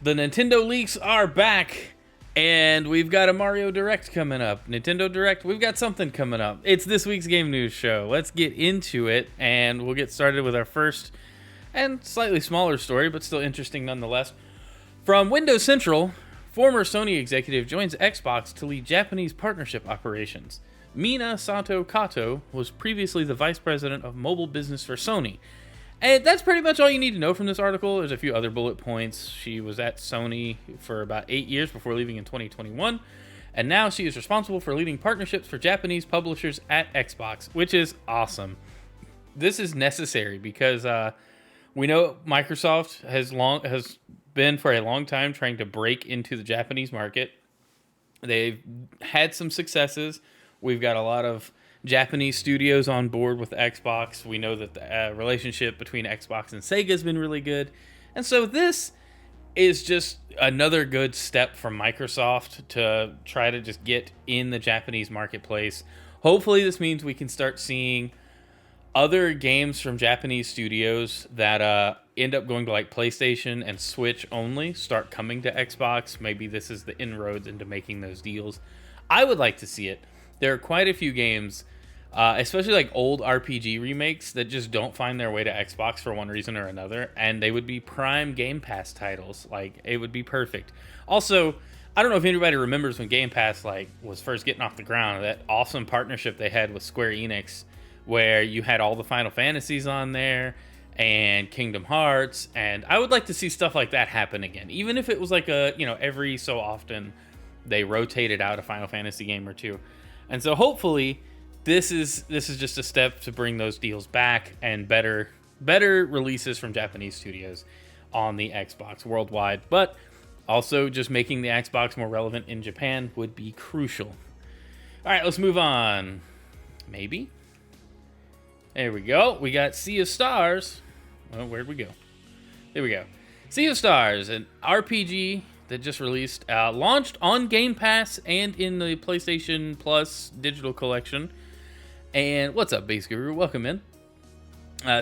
The Nintendo leaks are back, and we've got a Mario Direct coming up. Nintendo Direct, we've got something coming up. It's this week's Game News Show. Let's get into it, and we'll get started with our first and slightly smaller story, but still interesting nonetheless. From Windows Central, former Sony executive joins Xbox to lead Japanese partnership operations. Mina Sato Kato was previously the vice president of mobile business for Sony. And that's pretty much all you need to know from this article. There's a few other bullet points. She was at Sony for about 8 years before leaving in 2021. And now she is responsible for leading partnerships for Japanese publishers at Xbox, which is awesome. This is necessary because we know Microsoft has been for a long time trying to break into the Japanese market. They've had some successes. We've got a lot of Japanese studios on board with Xbox. We know that the relationship between Xbox and Sega has been really good. And so this is just another good step from Microsoft to try to just get in the Japanese marketplace. Hopefully this means we can start seeing other games from Japanese studios that end up going to like PlayStation and Switch only start coming to Xbox. Maybe this is the inroads into making those deals. I would like to see it. There are quite a few games, especially like old RPG remakes, that just don't find their way to Xbox for one reason or another, and they would be prime Game Pass titles. Like, it would be perfect. Also, I don't know if anybody remembers when Game Pass was first getting off the ground, that awesome partnership they had with Square Enix, where you had all the Final Fantasies on there and Kingdom Hearts, and I would like to see stuff like that happen again, even if it was like every so often they rotated out a Final Fantasy game or two. And so hopefully this is just a step to bring those deals back and better releases from Japanese studios on the Xbox worldwide. But also just making the Xbox more relevant in Japan would be crucial. All right, let's move on. Maybe. There we go. We got Sea of Stars. Well, where'd we go? There we go. Sea of Stars, an RPG that just released, launched on Game Pass and in the PlayStation Plus digital collection. And what's up, Base Guru? Welcome in.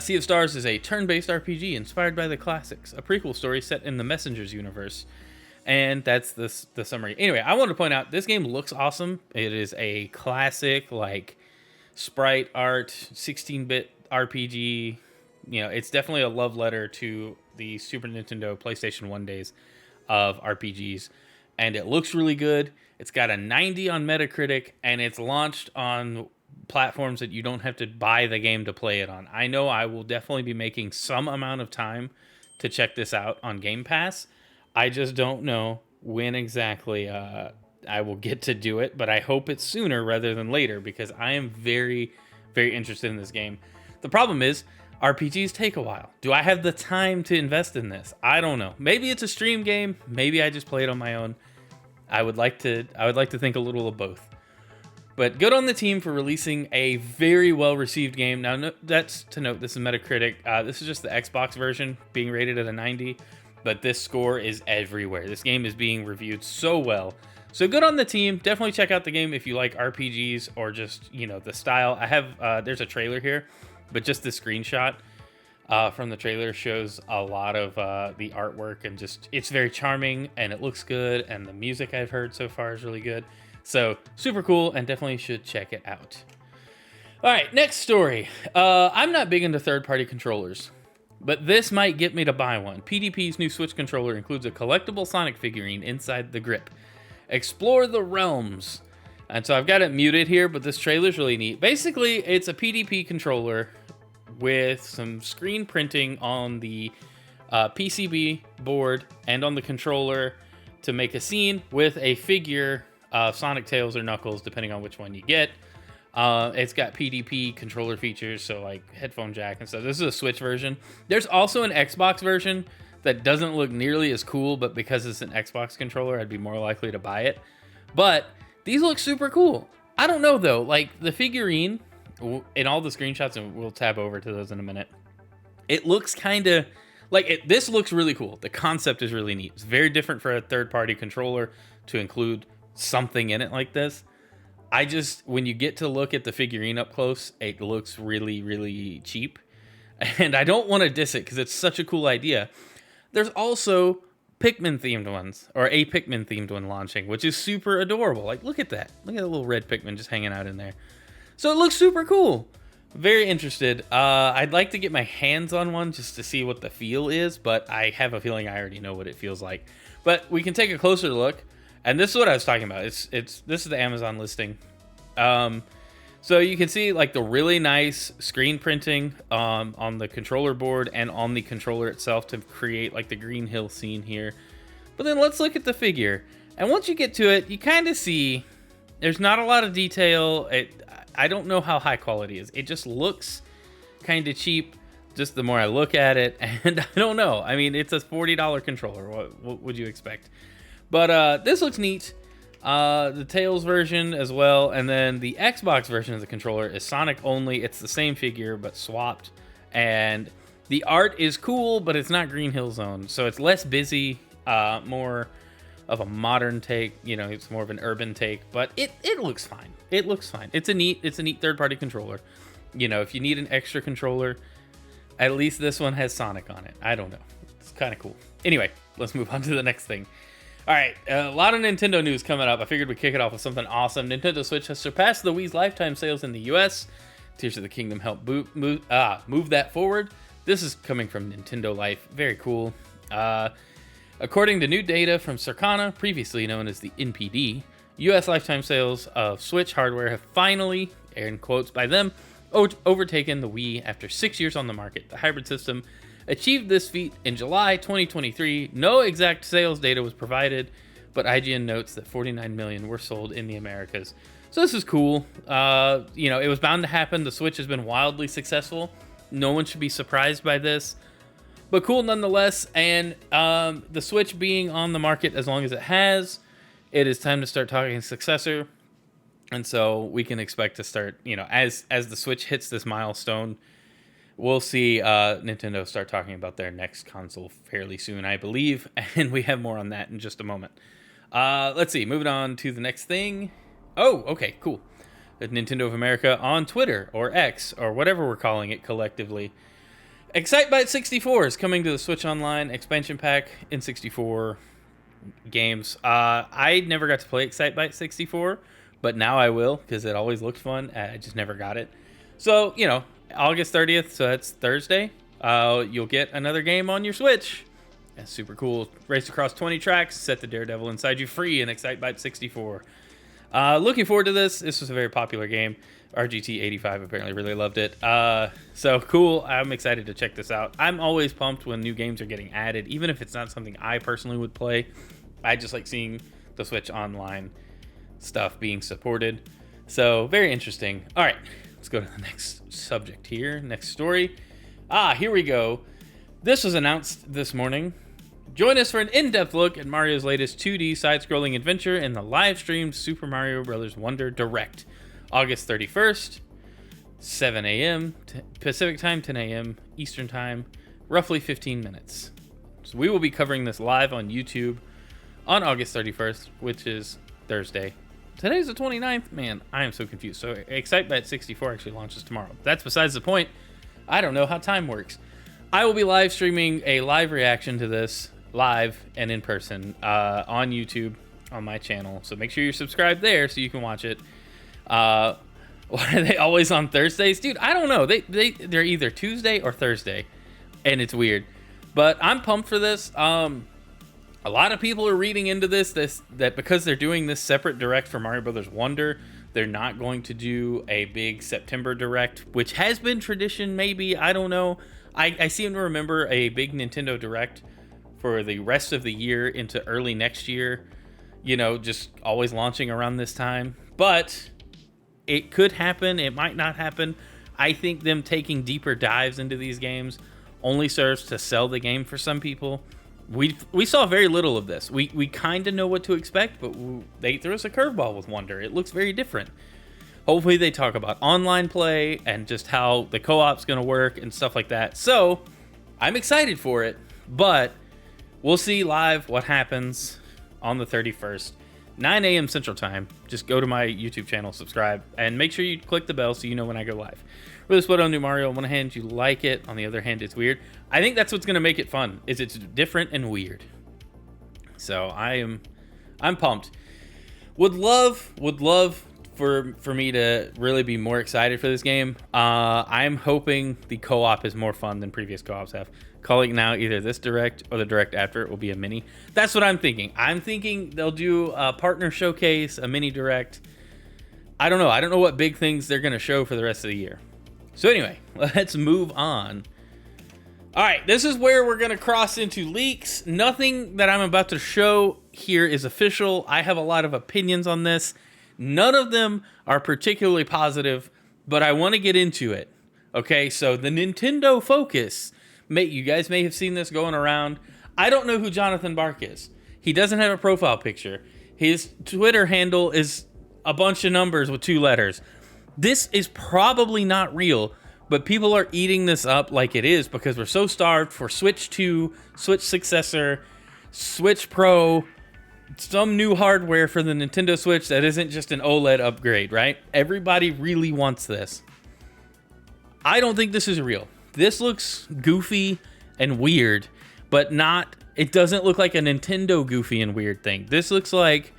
Sea of Stars is a turn-based RPG inspired by the classics, a prequel story set in the Messengers universe. And that's the summary. Anyway, I want to point out, this game looks awesome. It is a classic, sprite art, 16-bit RPG. It's definitely a love letter to the Super Nintendo PlayStation 1 days of RPGs, and it looks really good. It's got a 90 on Metacritic, and it's launched on platforms that you don't have to buy the game to play it on. I know I will definitely be making some amount of time to check this out on Game Pass. I just don't know when exactly I will get to do it, but I hope it's sooner rather than later, because I am very, very interested in this game. The problem is, RPGs take a while. Do I have the time to invest in this? I don't know. Maybe it's a stream game. Maybe I just play it on my own. I would like to think a little of both. But good on the team for releasing a very well-received game. Now, that's to note, this is Metacritic. This is just the Xbox version being rated at a 90, but this score is everywhere. This game is being reviewed so well. So good on the team. Definitely check out the game if you like RPGs or just, the style. I have, there's a trailer here, but just the screenshot from the trailer shows a lot of the artwork, and just, it's very charming and it looks good, and the music I've heard so far is really good. So super cool, and definitely should check it out. All right, next story. I'm not big into third-party controllers, but this might get me to buy one. PDP's new Switch controller includes a collectible Sonic figurine inside the grip. Explore the realms. And so I've got it muted here, but this trailer's really neat. Basically, it's a PDP controller with some screen printing on the PCB board and on the controller to make a scene with a figure of Sonic, Tails, or Knuckles, depending on which one you get. It's got PDP controller features, so like headphone jack and stuff. This is a Switch version. There's also an Xbox version that doesn't look nearly as cool, but because it's an Xbox controller, I'd be more likely to buy it. But these look super cool. I don't know, though. Like, the figurine, in all the screenshots, and we'll tab over to those in a minute, it looks kind of like this looks really cool. The concept is really neat. It's very different for a third-party controller to include something in it like this. When you get to look at the figurine up close, it looks really, really cheap. And I don't want to diss it because it's such a cool idea. There's also Pikmin themed ones, or a Pikmin themed one launching, which is super adorable. Like, look at that. Look at the little red Pikmin just hanging out in there. So it looks super cool. Very interested. I'd like to get my hands on one just to see what the feel is, but I have a feeling I already know what it feels like. But we can take a closer look, and this is what I was talking about. This is the Amazon listing. So you can see like the really nice screen printing on the controller board and on the controller itself to create like the Green Hill scene here. But then let's look at the figure. And once you get to it, you kind of see there's not a lot of detail. I don't know how high quality it is. It just looks kind of cheap just the more I look at it. And I don't know. I mean, it's a $40 controller. What would you expect? But this looks neat. The Tails version as well, and then the Xbox version of the controller is Sonic only. It's the same figure but swapped, and the art is cool, but it's not Green Hill Zone, so it's less busy, more of a modern take. You know, it's more of an urban take, but it looks fine. It looks fine. It's a neat third-party controller. You know, if you need an extra controller, at least this one has Sonic on it. I don't know. It's kind of cool. Anyway, let's move on to the next thing. All right, a lot of Nintendo news coming up. I figured we'd kick it off with something awesome. Nintendo Switch has surpassed the Wii's lifetime sales in the US. Tears of the Kingdom helped move that forward. This is coming from Nintendo Life. Very cool. According to new data from Circana, previously known as the NPD, US lifetime sales of Switch hardware have finally, in quotes by them, overtaken the Wii after 6 years on the market. The hybrid system achieved this feat in July 2023. No exact sales data was provided, but IGN notes that 49 million were sold in the Americas. So this is cool. You know, it was bound to happen. The Switch has been wildly successful. No one should be surprised by this, but cool nonetheless. And the Switch being on the market as long as it has, it is time to start talking successor. And so we can expect to start, you know, as the Switch hits this milestone, we'll see Nintendo start talking about their next console fairly soon, I believe, and we have more on that in just a moment. Let's see, moving on to the next thing. Oh, okay, cool. The Nintendo of America on Twitter, or X, or whatever we're calling it collectively. Excitebike 64 is coming to the Switch Online expansion pack in 64 games. I never got to play Excitebike 64, but now I will, because it always looked fun. I just never got it. So, you know, August 30th, so that's Thursday, you'll get another game on your Switch. That's super cool. Race across 20 tracks, set the daredevil inside you free in Excitebike 64. Looking forward to this. This was a very popular game. RGT85 apparently really loved it. So cool. I'm excited to check this out. I'm always pumped when new games are getting added, even if it's not something I personally would play. I just like seeing the Switch Online stuff being supported. So very interesting. All right. Let's go to the next subject here. Next story. Here we go. This was announced this morning. Join us for an in-depth look at Mario's latest 2D side-scrolling adventure in the live-streamed Super Mario Bros. Wonder Direct. August 31st, 7 a.m. Pacific Time, 10 a.m. Eastern Time. Roughly 15 minutes. So we will be covering this live on YouTube on August 31st, which is Thursday. Today's the 29th? Man, I am so confused. So Excitebike 64 actually launches tomorrow. That's besides the point. I don't know how time works. I will be live streaming a live reaction to this, live and in person, on YouTube, on my channel. So make sure you're subscribed there so you can watch it. Why are they always on Thursdays? Dude, I don't know. They're either Tuesday or Thursday, and it's weird. But I'm pumped for this. A lot of people are reading into this that because they're doing this separate direct for Mario Brothers Wonder, they're not going to do a big September direct, which has been tradition maybe. I don't know. I seem to remember a big Nintendo direct for the rest of the year into early next year, you know, just always launching around this time. But it could happen. It might not happen. I think them taking deeper dives into these games only serves to sell the game for some people. We saw very little of this. We kind of know what to expect, but they threw us a curveball with Wonder. It looks very different. Hopefully they talk about online play and just how the co-op's going to work and stuff like that. So I'm excited for it, but we'll see live what happens on the 31st, 9 a.m. Central Time. Just go to my YouTube channel, subscribe, and make sure you click the bell so you know when I go live. Really split on new Mario. On one hand, you like it. On the other hand, it's weird. I think that's what's going to make it fun, is it's different and weird. So I'm pumped. Would love for me to really be more excited for this game. I'm hoping the co-op is more fun than previous co-ops have. Calling now either this direct or the direct after it will be a mini. That's what I'm thinking. I'm thinking they'll do a partner showcase, a mini direct. I don't know. I don't know what big things they're going to show for the rest of the year. So anyway, let's move on. All right, this is where we're going to cross into leaks. Nothing that I'm about to show here is official. I have a lot of opinions on this. None of them are particularly positive, but I want to get into it. Okay, so the Nintendo Focus. You guys may have seen this going around. I don't know who Jonathan Bark is. He doesn't have a profile picture. His Twitter handle is a bunch of numbers with 2 letters. This is probably not real, but people are eating this up like it is because we're so starved for Switch 2, Switch successor, Switch Pro, some new hardware for the Nintendo Switch that isn't just an OLED upgrade, right? Everybody really wants this. I don't think this is real. This looks goofy and weird, but it doesn't look like a Nintendo goofy and weird thing. This looks like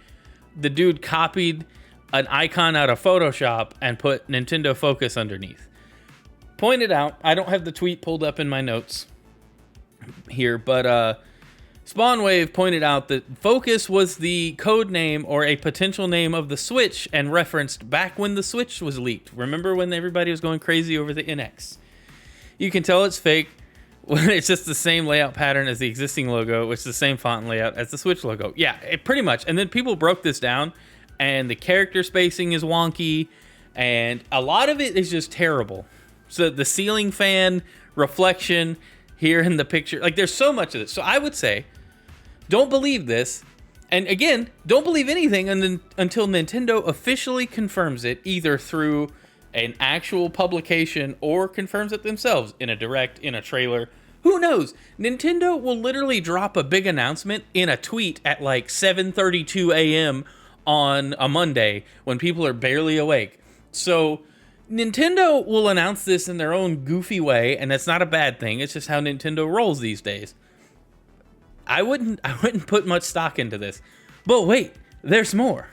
the dude copied an icon out of Photoshop and put Nintendo Focus underneath. Pointed out, I don't have the tweet pulled up in my notes here, but Spawnwave pointed out that Focus was the code name or a potential name of the Switch and referenced back when the Switch was leaked. Remember when everybody was going crazy over the NX? You can tell it's fake when it's just the same layout pattern as the existing logo, which is the same font and layout as the Switch logo. Yeah, pretty much. And then people broke this down, and the character spacing is wonky, and a lot of it is just terrible. So the ceiling fan reflection here in the picture, like there's so much of this. So I would say, don't believe this. And again, don't believe anything until Nintendo officially confirms it, either through an actual publication or confirms it themselves in a direct, in a trailer. Who knows? Nintendo will literally drop a big announcement in a tweet at like 7:32 a.m. on a Monday when people are barely awake. So Nintendo will announce this in their own goofy way, and that's not a bad thing. It's just how Nintendo rolls these days. I wouldn't put much stock into this. But wait, there's more.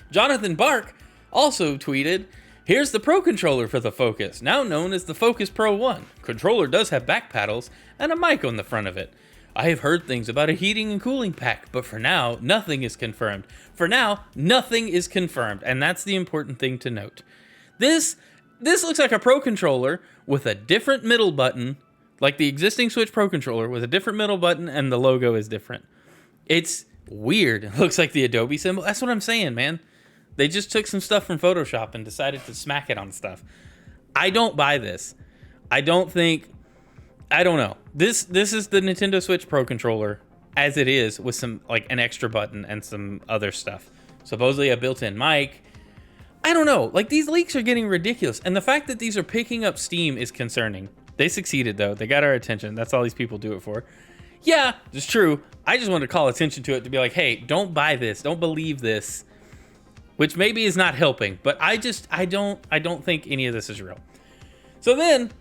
Jonathan Bark also tweeted, "Here's the Pro Controller for the Focus, now known as the Focus Pro 1. Controller does have back paddles and a mic on the front of it. I have heard things about a heating and cooling pack, but for now, nothing is confirmed." For now, nothing is confirmed, and that's the important thing to note. This looks like a Pro Controller with a different middle button, like the existing Switch Pro Controller with a different middle button, and the logo is different. It's weird. It looks like the Adobe symbol. That's what I'm saying, man. They just took some stuff from Photoshop and decided to smack it on stuff. I don't buy this. I don't know. This is the Nintendo Switch Pro Controller as it is, with some like an extra button and some other stuff. Supposedly a built-in mic. I don't know. Like, these leaks are getting ridiculous. And the fact that these are picking up steam is concerning. They succeeded, though. They got our attention. That's all these people do it for. Yeah, it's true. I just wanted to call attention to it to be like, hey, don't buy this. Don't believe this. Which maybe is not helping, but I don't think any of this is real. So then,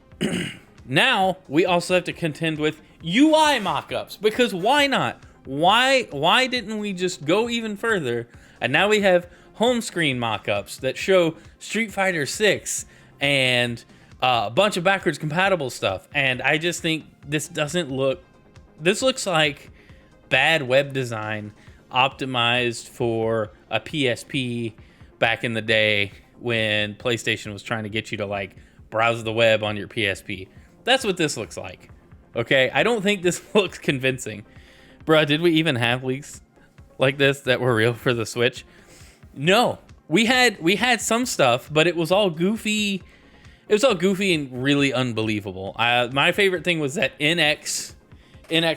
now we also have to contend with UI mockups, because why not? Why didn't we just go even further? And now we have home screen mockups that show Street Fighter 6 and a bunch of backwards compatible stuff. And I just think this looks like bad web design optimized for a PSP back in the day when PlayStation was trying to get you to like browse the web on your PSP. That's what this looks like. Okay, I don't think this looks convincing. Bruh, did we even have leaks like this that were real for the Switch? No. We had some stuff, but it was all goofy. It was all goofy and really unbelievable. My favorite thing was that NX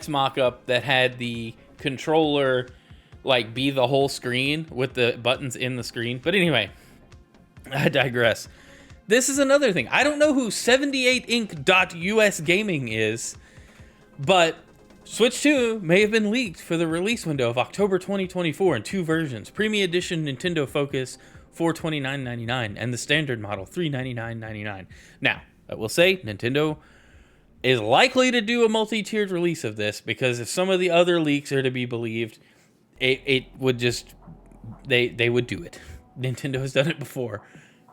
mock-up that had the controller like be the whole screen with the buttons in the screen. But anyway, I digress. This is another thing. I don't know who 78inc.us Gaming is, but Switch 2 may have been leaked for the release window of October 2024 in 2 versions. Premium Edition Nintendo Focus $429.99 and the standard model $399.99. Now, I will say Nintendo is likely to do a multi-tiered release of this, because if some of the other leaks are to be believed, it would just, they would do it. Nintendo has done it before.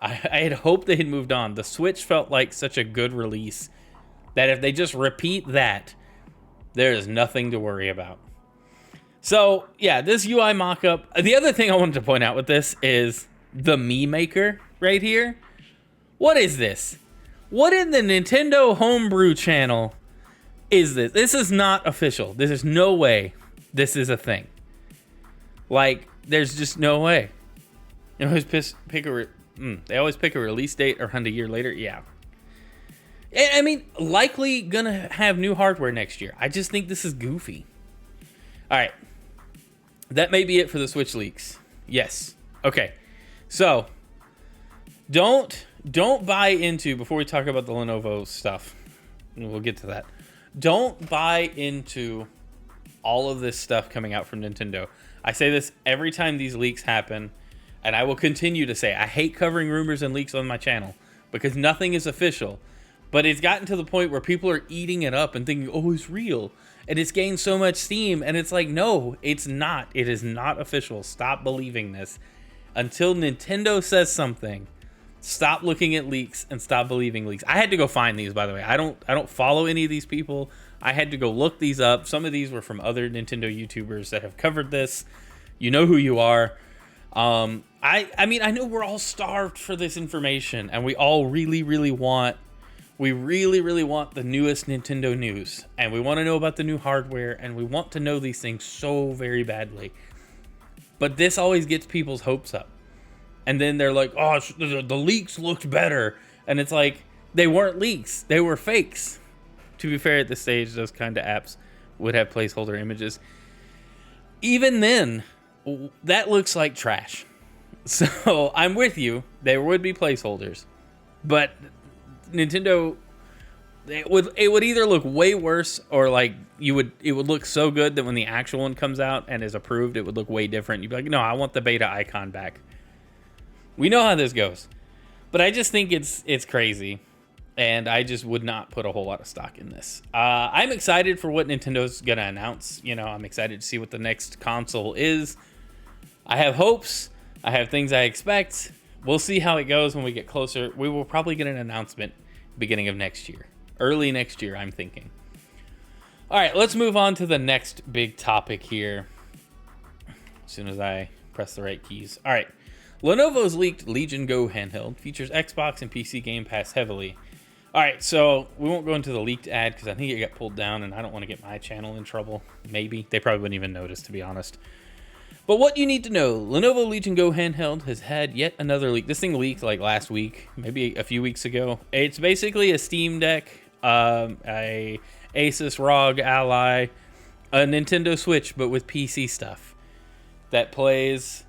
I had hoped they had moved on. The Switch felt like such a good release that if they just repeat that, there is nothing to worry about. So yeah, this UI mockup. The other thing I wanted to point out with this is the Me Maker right here. What is this? What in the Nintendo Homebrew channel is this? This is not official. This is no way this is a thing. Like, there's just no way. They always pick a release date around a year later. Yeah. I mean, likely gonna have new hardware next year. I just think this is goofy. All right. That may be it for the Switch leaks. Yes. Okay. So, don't buy into, before we talk about the Lenovo stuff, and we'll get to that. Don't buy into all of this stuff coming out from Nintendo. I say this every time these leaks happen, and I will continue to say I hate covering rumors and leaks on my channel because nothing is official. But it's gotten to the point where people are eating it up and thinking, oh, it's real. And it's gained so much steam. And it's like, no, it's not. It is not official. Stop believing this. Until Nintendo says something, stop looking at leaks and stop believing leaks. I had to go find these, by the way. I don't follow any of these people. I had to go look these up. Some of these were from other Nintendo YouTubers that have covered this. You know who you are. I mean, I know we're all starved for this information, and we all really want the newest Nintendo news, and we want to know about the new hardware, and we want to know these things so very badly. But this always gets people's hopes up. And then they're like, oh, the leaks looked better. And it's like, they weren't leaks. They were fakes. To be fair, at this stage, those kind of apps would have placeholder images. Even then, that looks like trash. So I'm with you. There would be placeholders. But Nintendo, it would either look way worse, or like it would look so good that when the actual one comes out and is approved, it would look way different. You'd be like, no, I want the beta icon back. We know how this goes, but I just think it's crazy, and I just would not put a whole lot of stock in this. I'm excited for what Nintendo's gonna announce. You know, I'm excited to see what the next console is. I have hopes. I have things I expect. We'll see how it goes when we get closer. We will probably get an announcement beginning of next year. Early next year, I'm thinking. All right, let's move on to the next big topic here. As soon as I press the right keys. All right. Lenovo's leaked Legion Go handheld features Xbox and PC Game Pass heavily. All right, so we won't go into the leaked ad because I think it got pulled down, and I don't want to get my channel in trouble. Maybe. They probably wouldn't even notice, to be honest. But what you need to know, Lenovo Legion Go handheld has had yet another leak. This thing leaked like last week, maybe a few weeks ago. It's basically a Steam Deck, a Asus ROG Ally, a Nintendo Switch, but with PC stuff that plays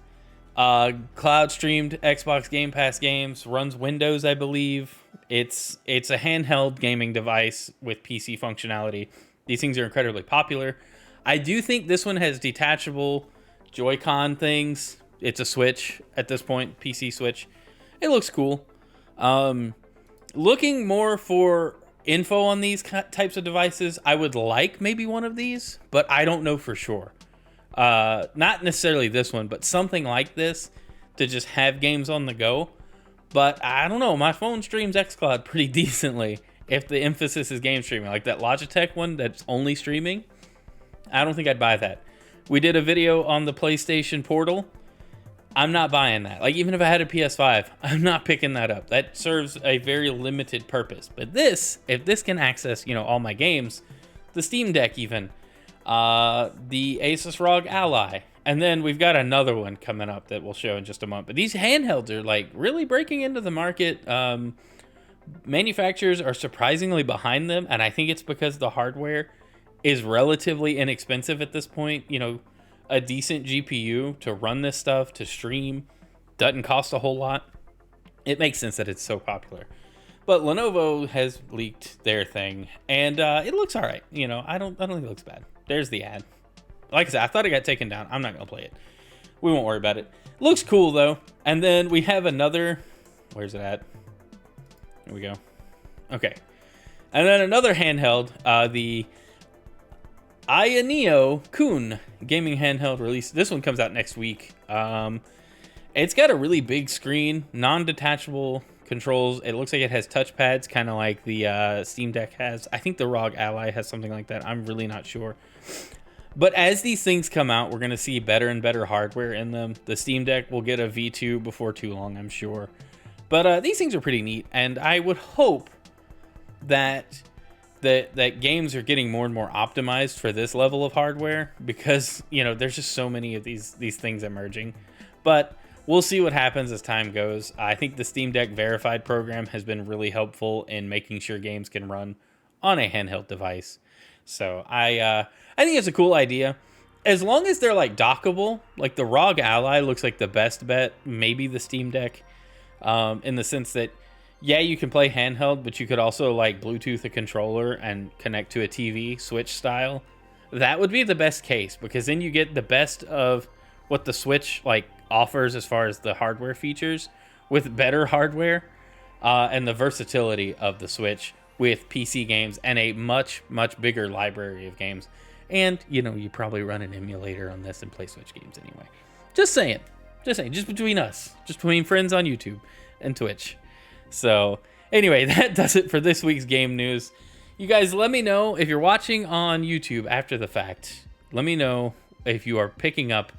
cloud streamed Xbox Game Pass games, runs Windows, I believe. It's a handheld gaming device with PC functionality. These things are incredibly popular. I do think this one has detachable Joy-Con things. It's a Switch at this point, PC Switch. It looks cool. Looking more for info on these types of devices, I would like maybe one of these, but I don't know for sure. Not necessarily this one, but something like this to just have games on the go. But I don't know, my phone streams xCloud pretty decently if the emphasis is game streaming. Like that Logitech one that's only streaming, I don't think I'd buy that. We did a video on the PlayStation Portal. I'm not buying that. Like, even if I had a PS5, I'm not picking that up. That serves a very limited purpose. But this, if this can access, all my games, the Steam Deck even, the Asus ROG Ally, and then we've got another one coming up that we'll show in just a moment. But these handhelds are like really breaking into the market. Manufacturers are surprisingly behind them, and I think it's because the hardware is relatively inexpensive at this point. A decent GPU to run this stuff, to stream, doesn't cost a whole lot. It makes sense that it's so popular. But Lenovo has leaked their thing, and it looks all right. I don't think it looks bad. There's the ad. Like I said, I thought it got taken down. I'm not going to play it. We won't worry about it. Looks cool, though. And then we have another... Where's it at? Here we go. Okay. And then another handheld, the Ayaneo Kun gaming handheld release. This one comes out next week. It's got a really big screen, non-detachable controls. It looks like it has touchpads, kind of like the Steam Deck has. I think the ROG Ally has something like that. I'm really not sure. But as these things come out, we're going to see better and better hardware in them. The Steam Deck will get a V2 before too long, I'm sure. But these things are pretty neat, and I would hope that games are getting more and more optimized for this level of hardware, because, you know, there's just so many of these things emerging. But we'll see what happens as time goes. I think the Steam Deck Verified program has been really helpful in making sure games can run on a handheld device. So I think it's a cool idea. As long as they're like dockable, like the ROG Ally looks like the best bet, maybe the Steam Deck, in the sense that, yeah, you can play handheld, but you could also like Bluetooth a controller and connect to a TV, Switch style. That would be the best case, because then you get the best of what the Switch like offers as far as the hardware features, with better hardware, and the versatility of the Switch with PC games and a much bigger library of games. And, you know, you probably run an emulator on this and play Switch games anyway. Just saying, just between us, just between friends on YouTube and Twitch. So anyway, that does it for this week's game news. You guys, let me know if you're watching on YouTube after the fact. Let me know if you are picking up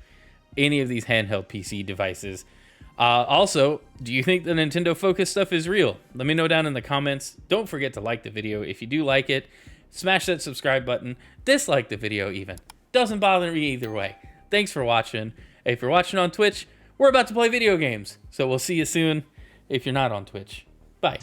any of these handheld PC devices. Also, do you think the Nintendo Focus stuff is real? Let me know down in the comments. Don't forget to like the video if you do like it. Smash that subscribe button. Dislike the video even. Doesn't bother me either way. Thanks for watching. If you're watching on Twitch, we're about to play video games. So we'll see you soon if you're not on Twitch. Bye.